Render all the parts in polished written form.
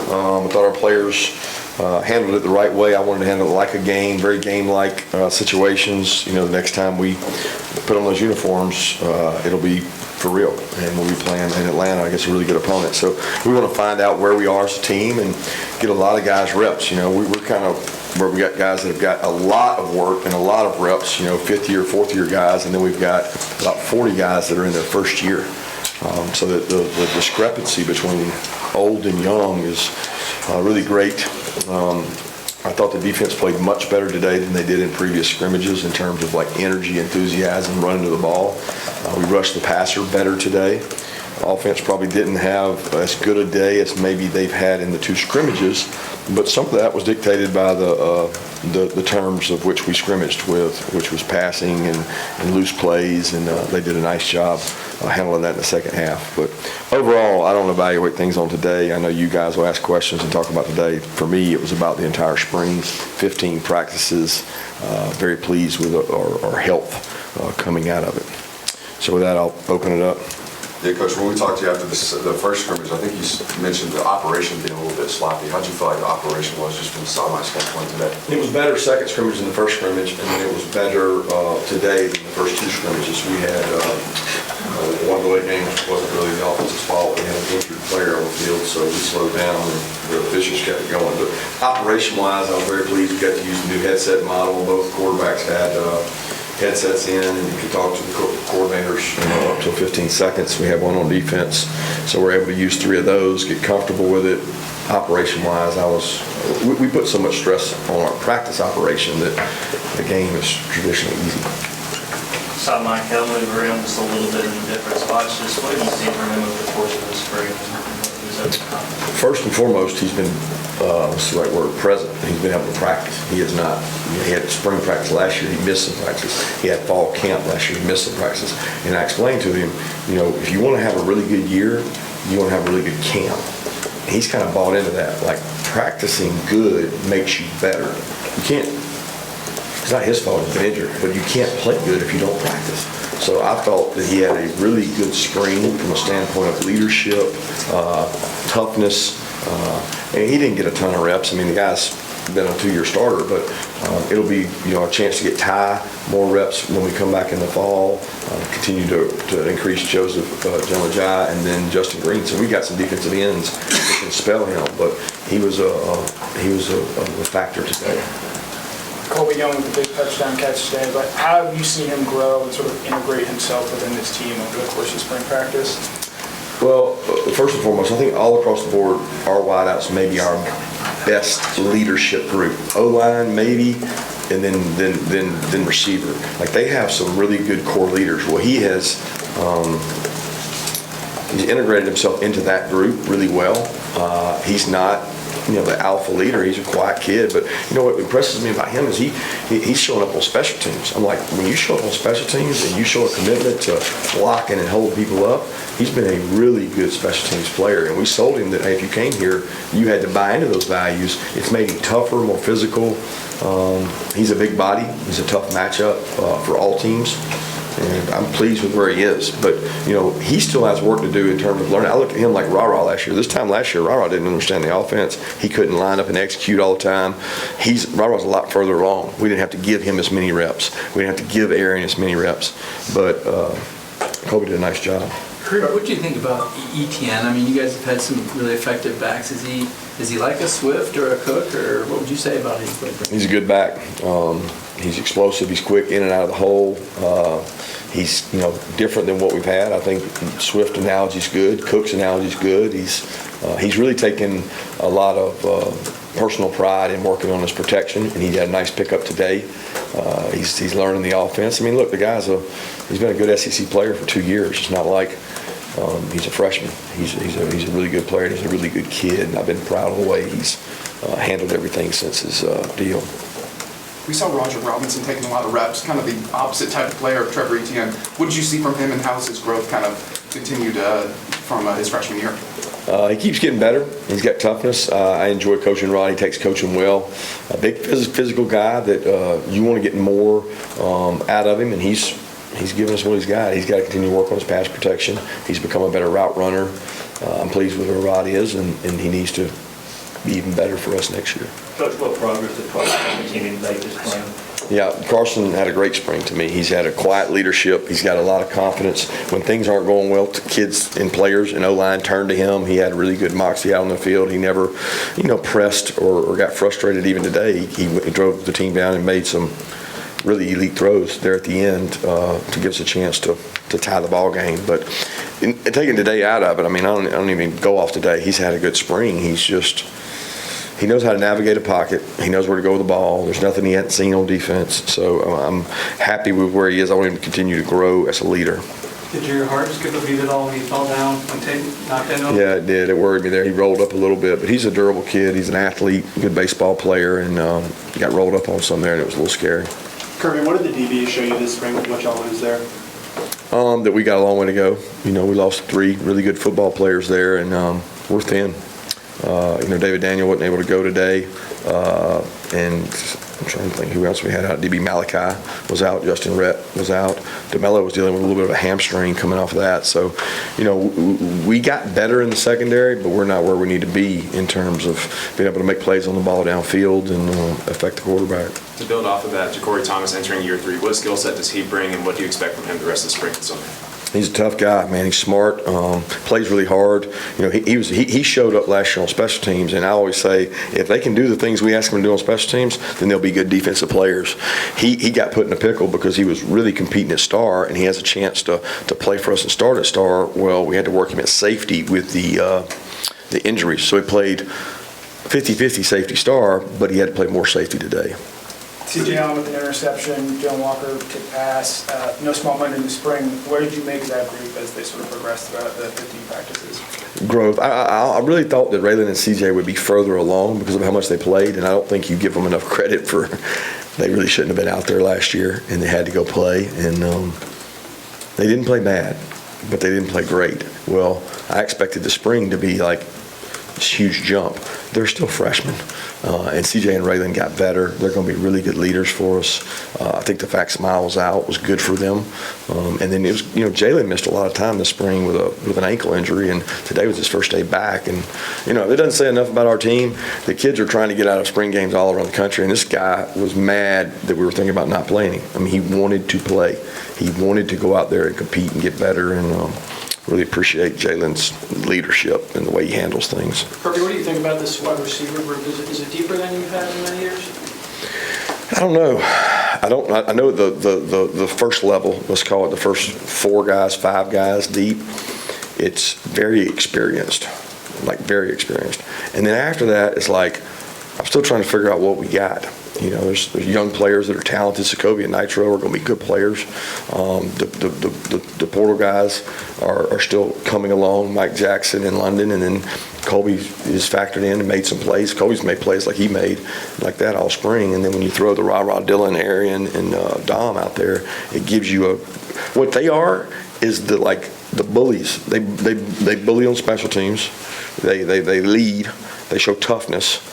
I thought our players handled it the right way. I wanted to handle it like a game, very game-like situations. The next time we put on those uniforms, it'll be for real, and we'll be playing in Atlanta against a really good opponent. So we want to find out where we are as a team and get a lot of guys reps. We're kind of where we got guys that have got a lot of work and a lot of reps, fifth year, fourth year guys, and then we've got about 40 guys that are in their first year. So that the discrepancy between old and young is really great. I thought the defense played much better today than they did in previous scrimmages in terms of energy, enthusiasm, running to the ball. We rushed the passer better today. Offense probably didn't have as good a day as maybe they've had in the two scrimmages, but some of that was dictated by the terms of which we scrimmaged with, which was passing and loose plays, and they did a nice job handling that in the second half. But overall, I don't evaluate things on today. I know you guys will ask questions and talk about today. For me, it was about the entire spring, 15 practices. Very pleased with our health coming out of it. So with that, I'll open it up. Yeah, Coach, when we talked to you after the first scrimmage, I think you mentioned the operation being a little bit sloppy. How'd you feel like the operation was just from the sideline standpoint today? It was better second scrimmage than the first scrimmage, and then it was better today than the first two scrimmages. We had one of the late games wasn't really the offensive fault. We had an injured player on the field, so we slowed down and the officials kept it going. But operation-wise, I was very pleased. We got to use the new headset model. Both quarterbacks had headsets in, and you could talk to the coordinators up to 15 seconds. We have one on defense, so we're able to use 3 of those, get comfortable with it. Operation-wise, we put so much stress on our practice operation that the game is traditionally easy. Saw Mike Hill move around just a little bit in the different spots. Just what have you seen from him over the course of the spring? First and foremost, he's been, what's the right word, present. He's been able to practice. He has not. He had spring practice last year. He missed some practices. He had fall camp last year. He missed some practices. And I explained to him, if you want to have a really good year, you want to have a really good camp. And he's kind of bought into that. Like, practicing good makes you better. You can't, it's not his fault he's been injured, but you can't play good if you don't practice. So I thought that he had a really good spring from a standpoint of leadership, toughness, and he didn't get a ton of reps. I mean, the guy's been a 2-year starter, but it'll be a chance to get Ty more reps when we come back in the fall. Continue to increase Joseph Jelajai and then Justin Green. So we got some defensive ends that can spell him, but he was a factor today. Colby Young with the big touchdown catch today, but how have you seen him grow and sort of integrate himself within this team over the course of spring practice? Well, first and foremost, I think all across the board, our wideouts may be our best leadership group. O-line, maybe, and then receiver. Like, they have some really good core leaders. Well, he's integrated himself into that group really well. He's not the alpha leader. He's a quiet kid, but what impresses me about him is he's showing up on special teams. I'm like, when you show up on special teams and you show a commitment to blocking and holding people up, he's been a really good special teams player. And we sold him that, hey, if you came here, you had to buy into those values. It's made him tougher, more physical. He's a big body. He's a tough matchup for all teams. And I'm pleased with where he is. But, he still has work to do in terms of learning. I look at him like Rah-Rah last year. This time last year, Rah-Rah didn't understand the offense. He couldn't line up and execute all the time. Rah-Rah's a lot further along. We didn't have to give him as many reps. We didn't have to give Aaron as many reps. But Kobe did a nice job. What do you think about ETN? I mean, you guys have had some really effective backs. Is he like a Swift or a Cook, or what would you say about his play? He's a good back. He's explosive. He's quick in and out of the hole. He's different than what we've had. I think Swift analogy's good. Cook's analogy's good. He's really taken a lot of personal pride in working on his protection, and he had a nice pickup today. He's learning the offense. I mean, look, the guy's he's been a good SEC player for 2 years. It's not like he's a freshman. He's a really good player. He's a really good kid, and I've been proud of the way he's handled everything since his deal. We saw Roger Robinson taking a lot of reps, kind of the opposite type of player of Trevor Etienne. What did you see from him, and how has his growth kind of continued from his freshman year? He keeps getting better. He's got toughness. I enjoy coaching Rod. He takes coaching well. A big physical guy that you want to get more out of him, and he's given us what he's got. He's got to continue to work on his pass protection. He's become a better route runner. I'm pleased with where Rod is, and he needs to be even better for us next year. Coach, what progress did Carson continue to make this spring? Yeah, Carson had a great spring to me. He's had a quiet leadership. He's got a lot of confidence. When things aren't going well, kids and players and O-line turn to him. He had really good moxie out on the field. He never, pressed or got frustrated. Even today, he drove the team down and made some really elite throws there at the end to give us a chance to tie the ball game. But taking today out of it, I don't even go off today. He's had a good spring. He knows how to navigate a pocket. He knows where to go with the ball. There's nothing he hadn't seen on defense. So I'm happy with where he is. I want him to continue to grow as a leader. Did your heart skip a beat at all when he fell down when Tate knocked into him? Yeah, it did. It worried me there. He rolled up a little bit, but he's a durable kid. He's an athlete, good baseball player, and he got rolled up on some there, and it was a little scary. Kirby, what did the DBs show you this spring with what y'all lose there? That we got a long way to go. We lost 3 really good football players there, and we're thin. David Daniel wasn't able to go today, and I'm trying to think who else we had out. DB Malachi was out. Justin Rhett was out. DeMello was dealing with a little bit of a hamstring coming off of that. So, we got better in the secondary, but we're not where we need to be in terms of being able to make plays on the ball downfield and affect the quarterback. To build off of that, Ja'Cory Thomas entering year 3, what skill set does he bring, and what do you expect from him the rest of the spring and summer? He's a tough guy, man. He's smart, plays really hard. He showed up last year on special teams, and I always say if they can do the things we ask them to do on special teams, then they'll be good defensive players. He got put in a pickle because he was really competing at star, and he has a chance to play for us and start at star. Well, we had to work him at safety with the injuries, so he played 50-50 safety star, but he had to play more safety today. CJ Allen with an interception, John Walker kick pass, no small mind in the spring. What did you make of that group as they sort of progressed throughout the 15 practices? Growth. I really thought that Raylan and CJ would be further along because of how much they played, and I don't think you give them enough credit for they really shouldn't have been out there last year, and they had to go play, and they didn't play bad, but they didn't play great. Well, I expected the spring to be like this huge jump. They're still freshmen, and CJ and Raylan got better. They're going to be really good leaders for us. I think the fact Smile was out was good for them. And then it was, Jalen missed a lot of time this spring with an ankle injury, and today was his first day back. And it doesn't say enough about our team. The kids are trying to get out of spring games all around the country, and this guy was mad that we were thinking about not playing him. He wanted to play. He wanted to go out there and compete and get better, and really appreciate Jalen's leadership and the way he handles things. Kirby, what do you think about this wide receiver group? Is it deeper than you've had in many years? I don't know. I know the first level, let's call it the first 4 guys, 5 guys deep, it's very experienced. Very experienced. And then after that, it's like, I'm still trying to figure out what we got. There's young players that are talented. Sokovia and Nitro are going to be good players. The portal guys are still coming along. Mike Jackson in London, and then Colby is factored in and made some plays. Colby's made plays like he made like that all spring. And then when you throw the Ra Dillon, Arian, and Dom out there, it gives you what they are is the bullies. They bully on special teams. They lead. They show toughness.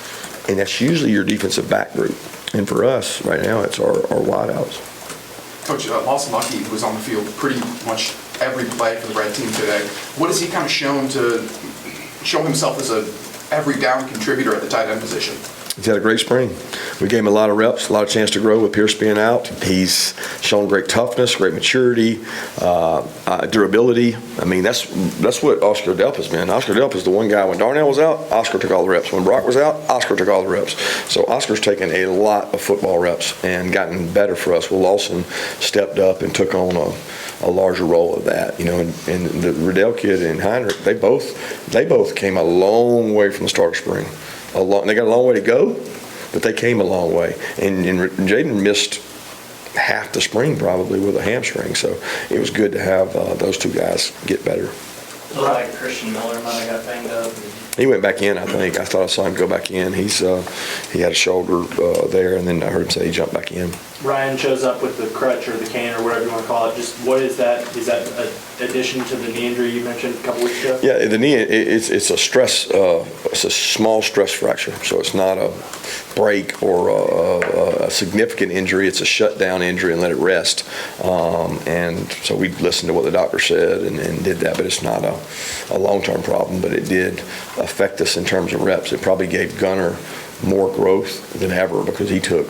And that's usually your defensive back group. And for us, right now, it's our wideouts. Coach, Lawson Lucky was on the field pretty much every play for the red team today. What has he kind of shown to show himself as a every down contributor at the tight end position? He's had a great spring. We gave him a lot of reps, a lot of chance to grow with Pierce being out. He's shown great toughness, great maturity, durability. That's what Oscar Delp has been. Oscar Delp is the one guy, when Darnell was out, Oscar took all the reps. When Brock was out, Oscar took all the reps. So Oscar's taken a lot of football reps and gotten better for us. Will Lawson stepped up and took on a larger role of that, and the Riddell kid and Heinrich, they both came a long way from the start of spring. They got a long way to go, but they came a long way. And Jaden missed half the spring probably with a hamstring, so it was good to have those 2 guys get better. It looked like Christian Miller might have got banged up. He went back in, I think. I thought I saw him go back in. He had a shoulder there, and then I heard him say he jumped back in. Ryan shows up with the crutch or the cane or whatever you want to call it, just what is that? Is that an addition to the knee injury you mentioned a couple weeks ago? Yeah, the knee, it's a stress, it's a small stress fracture, so it's not a break or a significant injury. It's a shutdown injury and let it rest. And so we listened to what the doctor said and did that, but it's not a long-term problem, but it did affect us in terms of reps. It probably gave Gunner more growth than ever because he took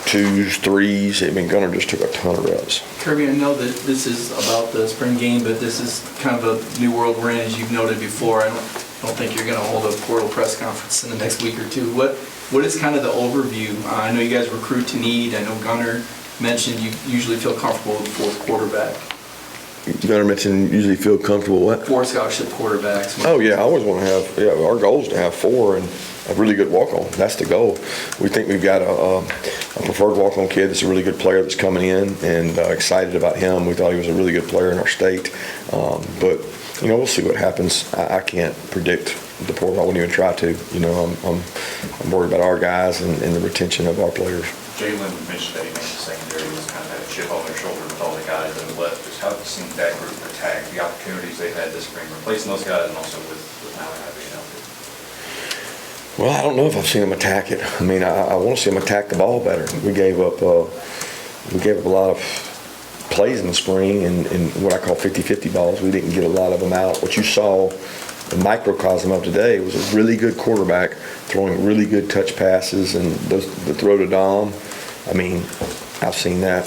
2s, 3s. I mean, Gunner just took a ton of reps. Kirby, I know that this is about the spring game, but this is kind of a new world we're in, as you've noted before. I don't think you're going to hold a portal press conference in the next week or two. What is kind of the overview? I know you guys recruit to need. I know Gunner mentioned you usually feel comfortable with fourth quarterback. Gunner mentioned usually feel comfortable what? 4 scholarship quarterbacks. Oh, yeah, I always want to have, our goal is to have 4 and a really good walk-on. That's the goal. We think we've got a preferred walk-on kid that's a really good player that's coming in, and excited about him. We thought he was a really good player in our state. But, we'll see what happens. I can't predict the portal. I wouldn't even try to. I'm worried about our guys and the retention of our players. Jalen mentioned that he made the secondary was kind of had a chip on their shoulder with all the guys that have left. Just how have you seen that group attack the opportunities they've had this spring, replacing those guys, and also with Malachi being healthy? Well, I don't know if I've seen them attack it. I mean, I want to see them attack the ball better. We gave up a lot of plays in the spring and what I call 50-50 balls. We didn't get a lot of them out. What you saw, the microcosm of today, was a really good quarterback throwing really good touch passes, and the throw to Dom. I mean, I've seen that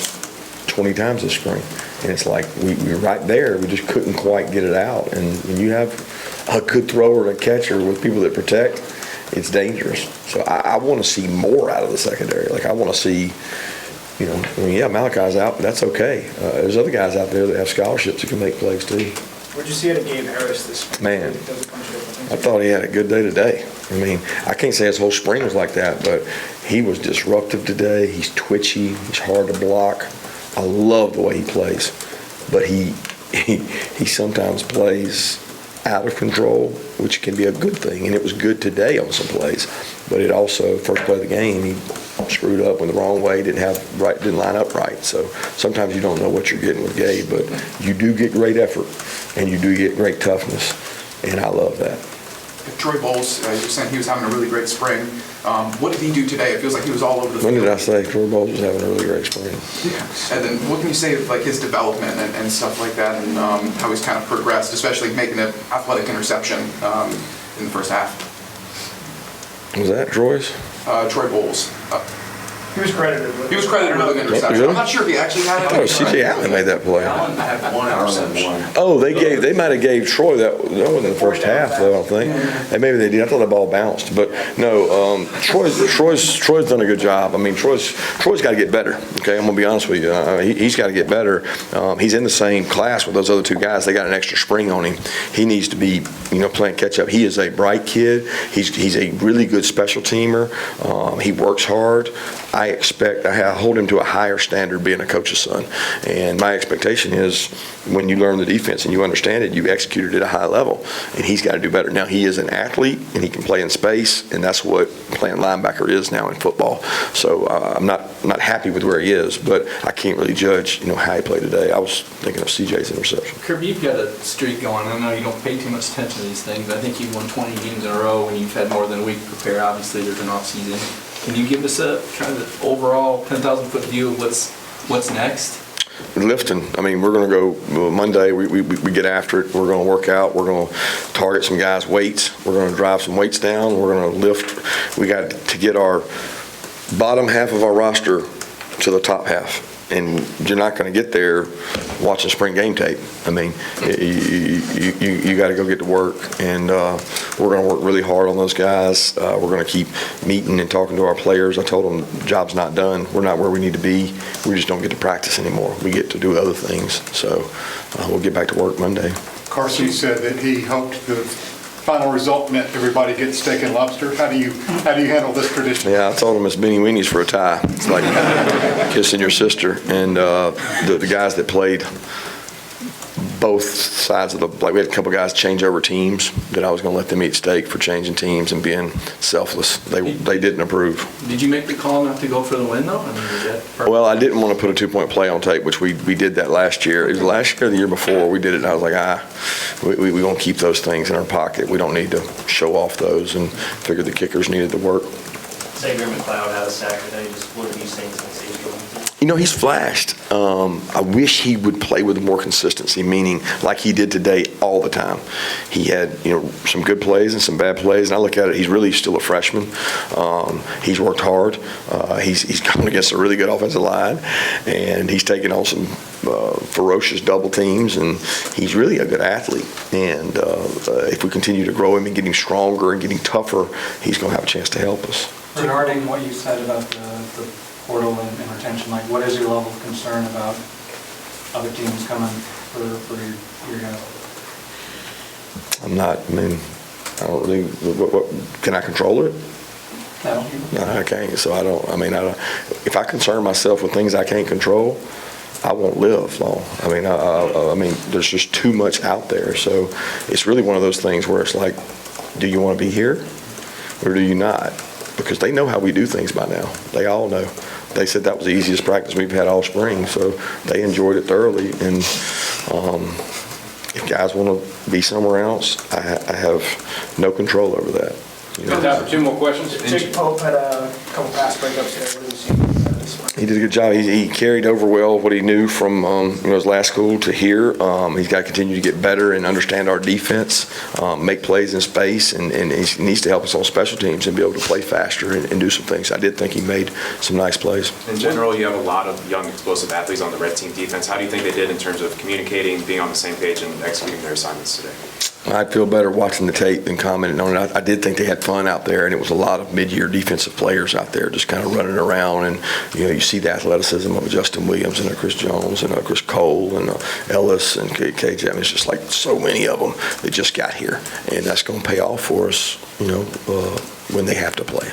20 times this spring. And it's like we were right there. We just couldn't quite get it out. And when you have a good thrower and a catcher with people that protect, it's dangerous. So I want to see more out of the secondary. Like, I want to see, Malachi's out, but that's okay. There's other guys out there that have scholarships that can make plays too. What'd you see out of Gabe Harris this spring? Man, He does a bunch of different things. I thought he had a good day today. I mean, I can't say his whole spring was like that, but he was disruptive today. He's twitchy. He's hard to block. I love the way he plays, but he sometimes plays out of control, which can be a good thing. And it was good today on some plays, but it also, first play of the game, he screwed up in the wrong way, didn't line up right. So sometimes you don't know what you're getting with Gabe, but you do get great effort and you do get great toughness, and I love that. Troy Bowles, you were saying he was having a really great spring. What did he do today? It feels like he was all over the field. When did I say Troy Bowles was having a really great spring? Yeah. And then what can you say of like his development and stuff like that, and how he's kind of progressed, especially making an athletic interception in the first half? Was that Troy's? Troy Bowles. He was credited with it. He was credited with an interception. Really? I'm not sure if he actually had it. Oh, C.J. Allen made that play. Allen had 1 interception. Oh, they might have gave Troy that wasn't in the first half, though, I don't think. And maybe they did. I thought the ball bounced. But no, Troy's done a good job. I mean, Troy's got to get better. Okay, I'm gonna be honest with you. He's got to get better. He's in the same class with those other 2 guys. They got an extra spring on him. He needs to be, playing catch up. He is a bright kid. He's a really good special teamer. He works hard. I hold him to a higher standard being a coach's son. And my expectation is when you learn the defense and you understand it, you execute it at a high level. And he's got to do better. Now, he is an athlete and he can play in space, and that's what playing linebacker is now in football. So I'm not happy with where he is, but I can't really judge, how he played today. I was thinking of CJ's interception. Kirby, you've got a streak going. I know you don't pay too much attention to these things, but I think you've won 20 games in a row and you've had more than a week to prepare. Obviously, there's an off-season. Can you give us a kind of overall 10,000-foot view of what's next? Lifting. I mean, we're going to go Monday. We get after it. We're going to work out. We're going to target some guys' weights. We're going to drive some weights down. We're going to lift. We got to get our bottom half of our roster to the top half. And you're not going to get there watching spring game tape. I mean, you got to go get to work, and we're going to work really hard on those guys. We're going to keep meeting and talking to our players. I told them the job's not done. We're not where we need to be. We just don't get to practice anymore. We get to do other things. So we'll get back to work Monday. Carsey said that he hoped the final result meant everybody gets steak and lobster. How do you handle this tradition? Yeah, I told him it's beanie weenies for a tie. It's like kissing your sister. And the guys that played both sides of the, like we had a couple guys change over teams that I was going to let them eat steak for changing teams and being selfless. They didn't approve. Did you make the call not to go for the win, though? I mean, is that Well, I didn't want to put a 2-point play on tape, which we did that last year. It was last year or the year before we did it, and I was like, we're going to keep those things in our pocket. We don't need to show off those, and figured the kickers needed to work. Xavier McLeod had a sack today, just what have you seen since he's joined? He's flashed. I wish he would play with more consistency, meaning like he did today all the time. He had, some good plays and some bad plays, and I look at it, he's really still a freshman. He's worked hard. He's gone against a really good offensive line, and he's taken on some ferocious double teams, and he's really a good athlete. And if we continue to grow him and get him stronger and getting tougher, he's going to have a chance to help us. Regarding what you said about the portal and retention, like what is your level of concern about other teams coming for your guys? I don't really, can I control it? No. No, I can't. So if I concern myself with things I can't control, I won't live long. There's just too much out there. So it's really one of those things where it's like, do you want to be here or do you not? Because they know how we do things by now. They all know. They said that was the easiest practice we've had all spring, so they enjoyed it thoroughly. And if guys want to be somewhere else, I have no control over that. Time for 2 more questions. Jake Pope had a couple pass breakups today. What did you see? He did a good job. He carried over well what he knew from his last school to here. He's got to continue to get better and understand our defense, make plays in space, and he needs to help us on special teams and be able to play faster and do some things. I did think he made some nice plays. In general, you have a lot of young, explosive athletes on the red team defense. How do you think they did in terms of communicating, being on the same page, and executing their assignments today? I feel better watching the tape than commenting on it. I did think they had fun out there, and it was a lot of mid-year defensive players out there just kind of running around. And you see the athleticism of Justin Williams and Chris Jones and Chris Cole and Ellis and KJ. It's just like so many of them that just got here, and that's going to pay off for us, when they have to play.